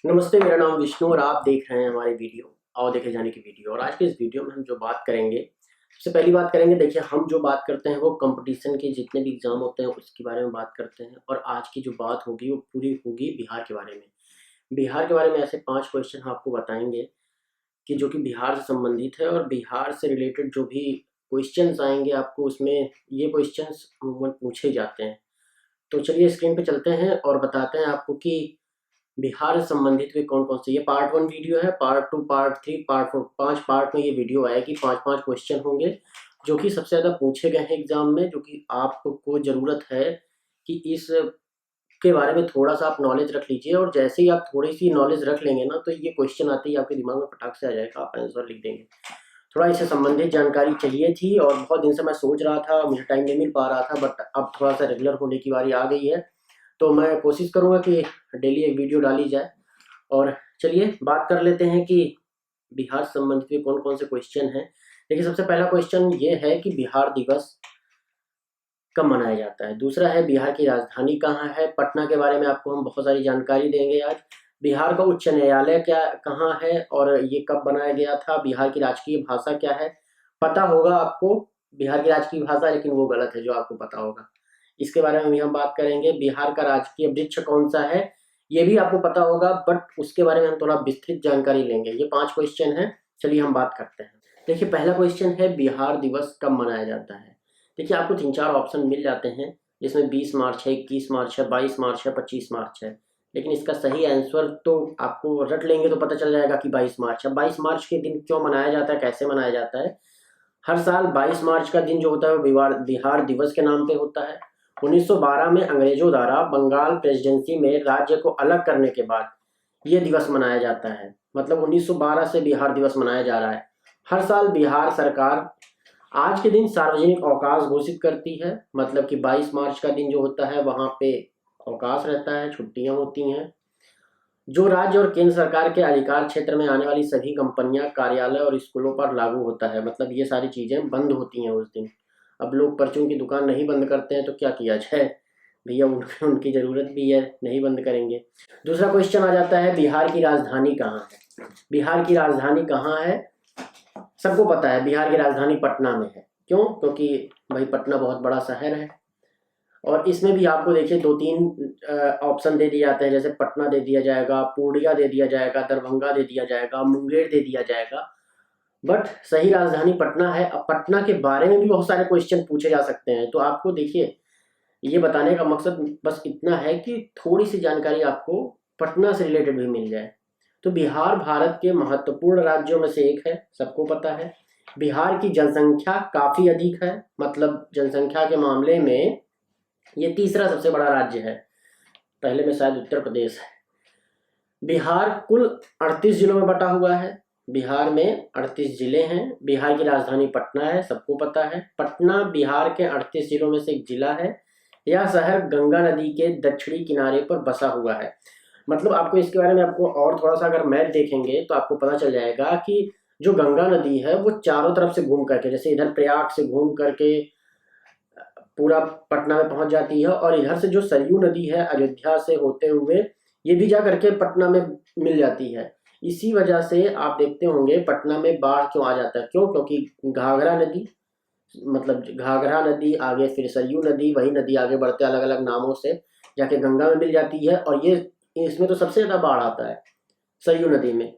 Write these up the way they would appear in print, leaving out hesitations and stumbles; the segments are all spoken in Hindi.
नमस्ते, मेरा नाम विष्णु और आप देख रहे हैं हमारी वीडियो आओ देखे जाने की वीडियो। और आज के इस वीडियो में हम जो बात करेंगे, सबसे पहली बात करेंगे, देखिए हम जो बात करते हैं वो कंपटीशन के जितने भी एग्जाम होते हैं उसके बारे में बात करते हैं। और आज की जो बात होगी वो पूरी होगी बिहार के बारे में। बिहार के बारे में ऐसे 5 क्वेश्चन हम आपको बताएंगे कि जो कि बिहार से संबंधित है, और बिहार से रिलेटेड जो भी क्वेश्चन आएंगे आपको उसमें ये क्वेश्चन अमूमन पूछे जाते हैं। तो चलिए स्क्रीन पे चलते हैं और बताते हैं आपको कि बिहार से संबंधित में कौन-कौन से, ये पार्ट 1 वीडियो है, पार्ट 2, पार्ट 3, पार्ट 4, 5 पार्ट में ये वीडियो आएगी। 5-5 क्वेश्चन होंगे जो कि सबसे ज़्यादा पूछे गए हैं एग्ज़ाम में, जो कि आपको ज़रूरत है कि इसके बारे में थोड़ा-सा आप नॉलेज रख लीजिए। और जैसे ही आप थोड़ी-सी नॉलेज रख लेंगे ना, तो ये क्वेश्चन आते ही आपके दिमाग में फटाक से आ जाएगा, आप आंसर लिख देंगे। थोड़ा इससे संबंधित जानकारी चाहिए थी और बहुत दिन से मैं सोच रहा था, मुझे टाइम नहीं मिल पा रहा था, बट अब थोड़ा-सा रेगुलर होने की बारी आ गई है। तो मैं कोशिश करूँगा कि डेली एक वीडियो डाली जाए। और चलिए बात कर लेते हैं कि बिहार से संबंधित में कौन-कौन से क्वेश्चन हैं। देखिए सबसे पहला क्वेश्चन ये है कि बिहार दिवस कब मनाया जाता है। दूसरा है बिहार की राजधानी कहाँ है। पटना के बारे में आपको हम बहुत सारी जानकारी देंगे आज। बिहार का उच्च न्यायालय क्या कहाँ है और ये कब बनाया गया था। बिहार की राजकीय भाषा क्या है। पता होगा आपको बिहार की राजकीय भाषा, लेकिन वो गलत है जो आपको पता होगा। इसके बारे में भी हम बात करेंगे। बिहार का राजकीय वृक्ष कौन सा है, ये भी आपको पता होगा, बट उसके बारे में हम थोड़ा विस्तृत जानकारी लेंगे। ये 5 क्वेश्चन हैं, चलिए हम बात करते हैं। देखिए पहला क्वेश्चन है बिहार दिवस कब मनाया जाता है। देखिए आपको 3-4 ऑप्शन मिल जाते हैं, जिसमें 20 मार्च है, 21 मार्च है, 22 मार्च है, 25 मार्च है। लेकिन इसका सही आंसर तो आपको रट लेंगे तो पता चल जाएगा कि 22 मार्च है। 22 मार्च के दिन क्यों मनाया जाता है, कैसे मनाया जाता है। हर साल 22 मार्च का दिन जो होता है वो बिहार दिवस के नाम पे होता है। 1912 में अंग्रेजों द्वारा बंगाल प्रेसिडेंसी में राज्य को अलग करने के बाद ये दिवस मनाया जाता है। मतलब 1912 से बिहार दिवस मनाया जा रहा है। हर साल बिहार सरकार आज के दिन सार्वजनिक अवकाश घोषित करती है। मतलब कि 22 मार्च का दिन जो होता है वहाँ पे अवकाश रहता है, छुट्टियां होती हैं। जो राज्य और केंद्र सरकार के अधिकार क्षेत्र में आने वाली सभी कंपनियां, कार्यालय और स्कूलों पर लागू होता है। मतलब ये सारी चीजें बंद होती हैं उस दिन। अब लोग परचून की दुकान नहीं बंद करते हैं तो क्या किया जाए भैया, उनकी जरूरत भी है, नहीं बंद करेंगे। दूसरा क्वेश्चन आ जाता है बिहार की राजधानी कहाँ है। बिहार की राजधानी कहाँ है, सबको पता है बिहार की राजधानी पटना में है। क्यों? क्योंकि भाई पटना बहुत बड़ा शहर है। और इसमें भी आपको देखिए 2-3 ऑप्शन दे दिए जाते हैं, जैसे पटना दे दिया जाएगा, पूर्णिया दे दिया जाएगा, दरभंगा दे दिया जाएगा, मुंगेर दे दिया जाएगा। बट सही राजधानी पटना है। अब पटना के बारे में भी बहुत सारे क्वेश्चन पूछे जा सकते हैं, तो आपको देखिए ये बताने का मकसद बस इतना है कि थोड़ी सी जानकारी आपको पटना से रिलेटेड भी मिल जाए। तो बिहार भारत के महत्वपूर्ण राज्यों में से एक है, सबको पता है। बिहार की जनसंख्या काफी अधिक है, मतलब जनसंख्या के मामले में ये तीसरा सबसे बड़ा राज्य है, पहले में शायद उत्तर प्रदेश है। बिहार कुल 38 जिलों में बटा हुआ है। बिहार में 38 जिले हैं। बिहार की राजधानी पटना है, सबको पता है। पटना बिहार के 38 जिलों में से एक जिला है। यह शहर गंगा नदी के दक्षिणी किनारे पर बसा हुआ है। मतलब आपको इसके बारे में आपको और थोड़ा सा अगर मैप देखेंगे तो आपको पता चल जाएगा कि जो गंगा नदी है वो चारों तरफ से घूम करके, जैसे इधर प्रयाग से घूम करके पूरा पटना में पहुंच जाती है, और इधर से जो सरयू नदी है अयोध्या से होते हुए ये भी जा करके पटना में मिल जाती है। इसी वजह से आप देखते होंगे पटना में बाढ़ क्यों आ जाता है। क्यों? क्योंकि घाघरा नदी, मतलब घाघरा नदी आगे फिर सरयू नदी, वही नदी आगे बढ़ते अलग अलग नामों से जाके गंगा में मिल जाती है, और ये इसमें तो सबसे ज्यादा बाढ़ आता है सरयू नदी में।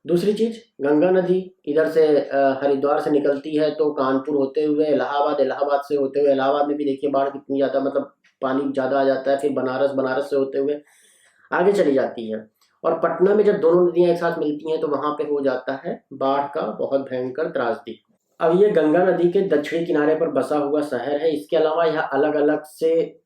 दूसरी चीज, गंगा नदी इधर से हरिद्वार से निकलती है तो कानपुर होते हुए इलाहाबाद, इलाहाबाद से होते हुए इलाहाबाद में भी देखिए बाढ़ कितनी ज्यादा, मतलब पानी ज्यादा आ जाता है। फिर बनारस, बनारस से होते हुए आगे चली जाती है। और पटना में जब दोनों नदियां एक साथ मिलती हैं तो वहां पे हो जाता है बाढ़ का बहुत भयंकर त्रासदी। अब ये गंगा नदी के दक्षिणी किनारे पर बसा हुआ शहर है। इसके अलावा यह अलग अलग से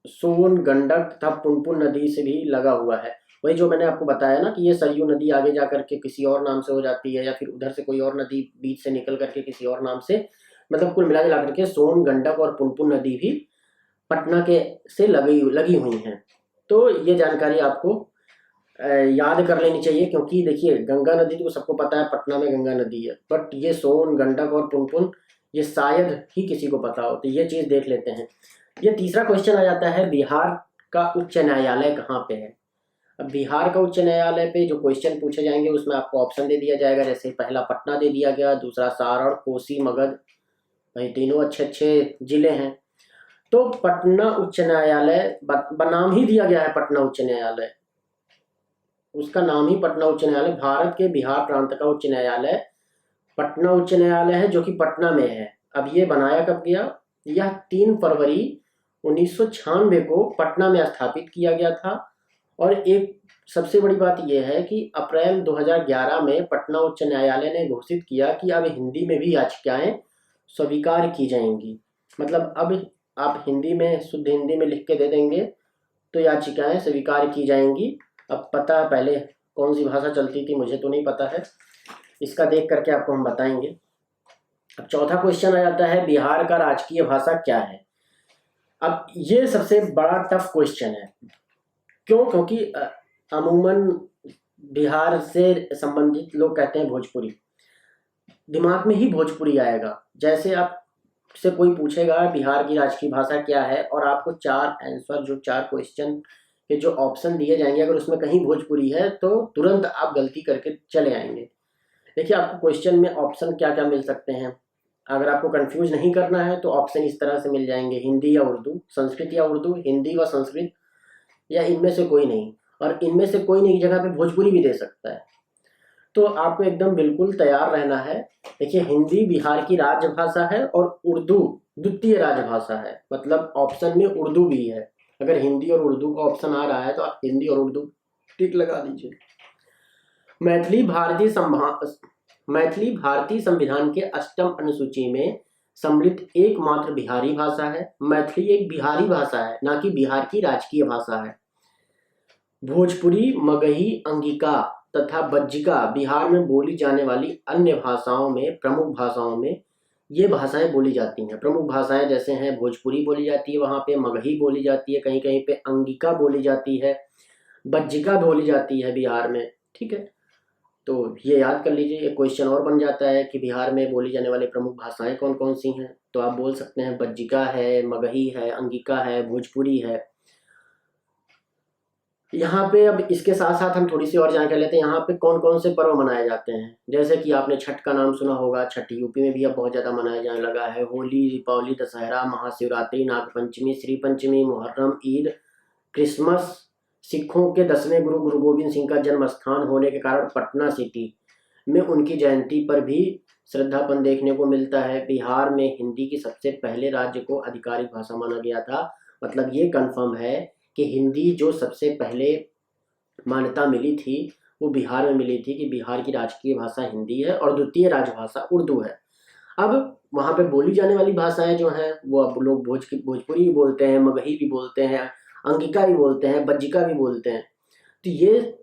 सोन, गंडक तथा पुनपुन नदी से भी लगा हुआ है। वही जो मैंने आपको बताया ना कि ये सरयू नदी आगे जा करके किसी और नाम से हो जाती है, या फिर उधर से कोई और नदी बीच से निकल करके किसी और नाम से, मतलब कुल मिला जुला करके सोन, गंडक और पुनपुन नदी भी पटना के से लगी हुई हैं। तो ये जानकारी आपको याद कर लेनी चाहिए, क्योंकि देखिए गंगा नदी तो सबको पता है पटना में गंगा नदी है, बट ये सोन, गंडक और पुनपुन ये शायद ही किसी को पता हो, तो ये चीज देख लेते हैं। ये तीसरा क्वेश्चन आ जाता है बिहार का उच्च न्यायालय कहाँ पे है। अब बिहार का उच्च न्यायालय पे जो क्वेश्चन पूछे जाएंगे उसमें आपको ऑप्शन दे दिया जाएगा, जैसे पहला पटना दे दिया गया, दूसरा सारण, कोसी, मगध। भाई तीनों अच्छे अच्छे जिले हैं। तो पटना उच्च न्यायालय बनाम ही दिया गया है पटना उच्च न्यायालय, उसका नाम ही पटना उच्च न्यायालय, भारत के बिहार प्रांत का उच्च न्यायालय पटना उच्च न्यायालय है, जो कि पटना में है। अब ये बनाया कब गया? यह 3 फरवरी 1996 को पटना में स्थापित किया गया था। और एक सबसे बड़ी बात यह है कि अप्रैल 2011 में पटना उच्च न्यायालय ने घोषित किया कि अब हिंदी में भी याचिकाएं स्वीकार की जाएंगी। मतलब अब आप हिंदी में, शुद्ध हिंदी में लिख के दे देंगे तो याचिकाएं स्वीकार की जाएंगी। अब पता है पहले कौन सी भाषा चलती थी, मुझे तो नहीं पता है, इसका देख करके आपको हम बताएंगे। अब चौथा क्वेश्चन आ जाता है, बिहार का राजकीय भाषा क्या है? अब ये सबसे बड़ा टफ क्वेश्चन है। क्यों? क्योंकि अमूमन बिहार से संबंधित लोग कहते हैं भोजपुरी, दिमाग में ही भोजपुरी आएगा। जैसे आप से कोई पूछेगा बिहार की राजकीय भाषा क्या है, और आपको 4 आंसर, जो 4 क्वेश्चन के जो ऑप्शन दिए जाएंगे, अगर उसमें कहीं भोजपुरी है तो तुरंत आप गलती करके चले आएंगे। देखिए आपको क्वेश्चन में ऑप्शन क्या क्या मिल सकते हैं। अगर आपको कंफ्यूज नहीं करना है तो ऑप्शन इस तरह से मिल जाएंगे, हिंदी या उर्दू, संस्कृत या उर्दू, हिंदी व संस्कृत, या इनमें से कोई नहीं। और इनमें से कोई नहीं की जगह पे भोजपुरी भी दे सकता है। तो आपको एकदम बिल्कुल तैयार रहना है। देखिए हिंदी बिहार की राजभाषा है और उर्दू द्वितीय राजभाषा है, मतलब ऑप्शन में उर्दू भी है। अगर हिंदी और उर्दू का ऑप्शन आ रहा है तो आप हिंदी और उर्दू टिक लगा दीजिए। मैथिली भारतीय संविधान के 8वीं अनुसूची में सम्मिलित एकमात्र बिहारी भाषा है। मैथिली एक बिहारी भाषा है, ना कि बिहार की राजकीय भाषा है। भोजपुरी, मगही, अंगिका तथा बज्जिका बिहार में बोली जाने वाली अन्य भाषाओं में, प्रमुख भाषाओं में ये भाषाएं बोली जाती हैं। प्रमुख भाषाएं जैसे हैं, भोजपुरी बोली जाती है, वहाँ पे मगही बोली जाती है, कहीं कहीं पे अंगिका बोली जाती है, बज्जिका बोली जाती है बिहार में। ठीक है, तो ये याद कर लीजिए। एक क्वेश्चन और बन जाता है कि बिहार में बोली जाने वाली प्रमुख भाषाएं कौन कौन सी हैं, तो आप बोल सकते हैं बज्जिका है, मगही है, अंगिका है, भोजपुरी है। यहाँ पे अब इसके साथ साथ हम थोड़ी सी और जानकारी लेते हैं, यहाँ पे कौन कौन से पर्व मनाए जाते हैं। जैसे कि आपने छठ का नाम सुना होगा, छठ यूपी में भी अब बहुत ज़्यादा मनाया जाने लगा है। होली, दीपावली, दशहरा, महाशिवरात्रि, नागपंचमी, श्री पंचमी, मुहर्रम, ईद, क्रिसमस। सिखों के 10वें गुरु गुरु गोविंद सिंह का जन्म स्थान होने के कारण पटना सिटी में उनकी जयंती पर भी श्रद्धापन देखने को मिलता है। बिहार में हिंदी की सबसे पहले राज्य को आधिकारिक भाषा माना गया था। मतलब ये कंफर्म है कि हिंदी जो सबसे पहले मान्यता मिली थी वो बिहार में मिली थी, कि बिहार की राजकीय भाषा हिंदी है और द्वितीय राजभाषा उर्दू है। अब वहाँ पे बोली जाने वाली भाषाएं जो हैं वो अब लोग भोजपुरी भी बोलते हैं, मगही भी बोलते हैं, अंगिका भी बोलते हैं, बज्जिका भी बोलते हैं। तो ये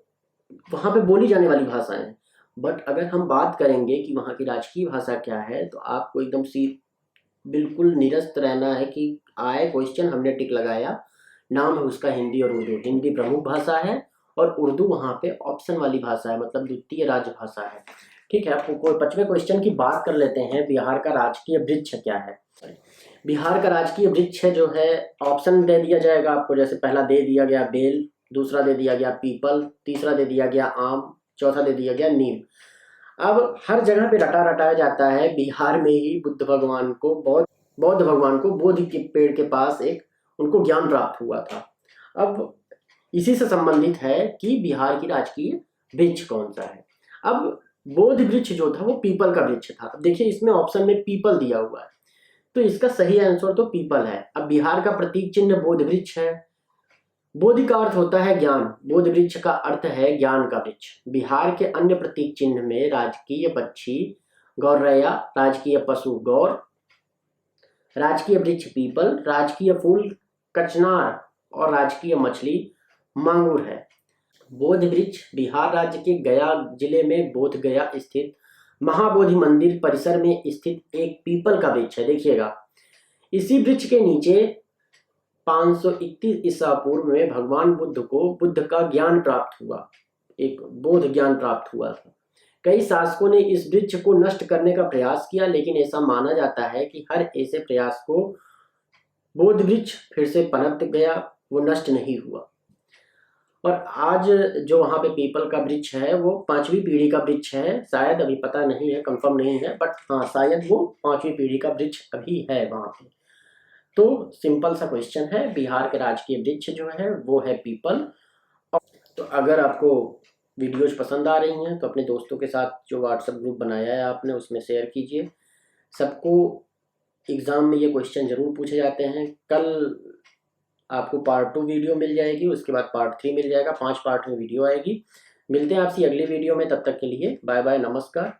वहाँ पे बोली जाने वाली भाषाएं हैं। बट अगर हम बात करेंगे कि वहाँ की राजकीय भाषा क्या है, तो आपको एकदम बिल्कुल निरस्त रहना है कि आए क्वेश्चन हमने टिक लगाया, नाम है उसका हिंदी और उर्दू। हिंदी प्रमुख भाषा है और उर्दू वहाँ पे ऑप्शन वाली भाषा है, मतलब द्वितीय राजभाषा है। ठीक है, आपको कोई 5वें क्वेश्चन की बात कर लेते हैं, बिहार का राजकीय वृक्ष क्या है। बिहार का राजकीय वृक्ष जो है, ऑप्शन दे दिया जाएगा आपको, जैसे पहला दे दिया गया बेल, दूसरा दे दिया गया पीपल, तीसरा दे दिया गया आम, चौथा दे दिया गया नीम। अब हर जगह पे रटाया जाता है, बिहार में ही बौद्ध भगवान को बोधि के पेड़ के पास एक उनको ज्ञान प्राप्त हुआ था। अब इसी से संबंधित है कि बिहार की राजकीय वृक्ष कौन सा है। अब बोधि वृक्ष जो था वो पीपल का वृक्ष था। अब देखिए इसमें ऑप्शन में पीपल दिया हुआ है, तो इसका सही आंसर तो पीपल है। अब बिहार का प्रतीक चिन्ह बोधि वृक्ष है। बोधि का अर्थ होता है ज्ञान, बोधि वृक्ष का अर्थ है ज्ञान का वृक्ष। बिहार के अन्य प्रतीक चिन्ह में राजकीय पक्षी गौरैया, राजकीय पशु गौर, राजकीय वृक्ष पीपल, राजकीय फूल कचनार और राजकीय मछली मांगुर है। बोधि वृक्ष बिहार राज्य के गया जिले में बोध गया स्थित महाबोधि मंदिर परिसर में स्थित एक पीपल का वृक्ष है। देखिएगा, इसी वृक्ष के नीचे 531 ईसा पूर्व में भगवान बुद्ध को बुद्ध का ज्ञान प्राप्त हुआ, एक बोध ज्ञान प्राप्त हुआ था। कई शासकों ने इस वृक्ष को नष्ट करने का प्रयास किया, लेकिन ऐसा माना जाता है कि हर ऐसे प्रयास को बोध वृक्ष फिर से पनप गया, वो नष्ट नहीं हुआ। और आज जो वहाँ पे पीपल का वृक्ष है वो 5वीं पीढ़ी का वृक्ष है, शायद अभी पता नहीं है, कंफर्म नहीं है, बट हाँ शायद वो 5वीं पीढ़ी का वृक्ष अभी है वहाँ पे। तो सिंपल सा क्वेश्चन है, बिहार के राजकीय वृक्ष जो है वो है पीपल। तो अगर आपको वीडियोज पसंद आ रही हैं तो अपने दोस्तों के साथ जो व्हाट्सएप ग्रुप बनाया है आपने उसमें शेयर कीजिए। सबको एग्ज़ाम में ये क्वेश्चन ज़रूर पूछे जाते हैं। कल आपको पार्ट 2 वीडियो मिल जाएगी, उसके बाद पार्ट 3 मिल जाएगा, 5 पार्ट में वीडियो आएगी। मिलते हैं आपसे अगली वीडियो में, तब तक के लिए बाय बाय, नमस्कार।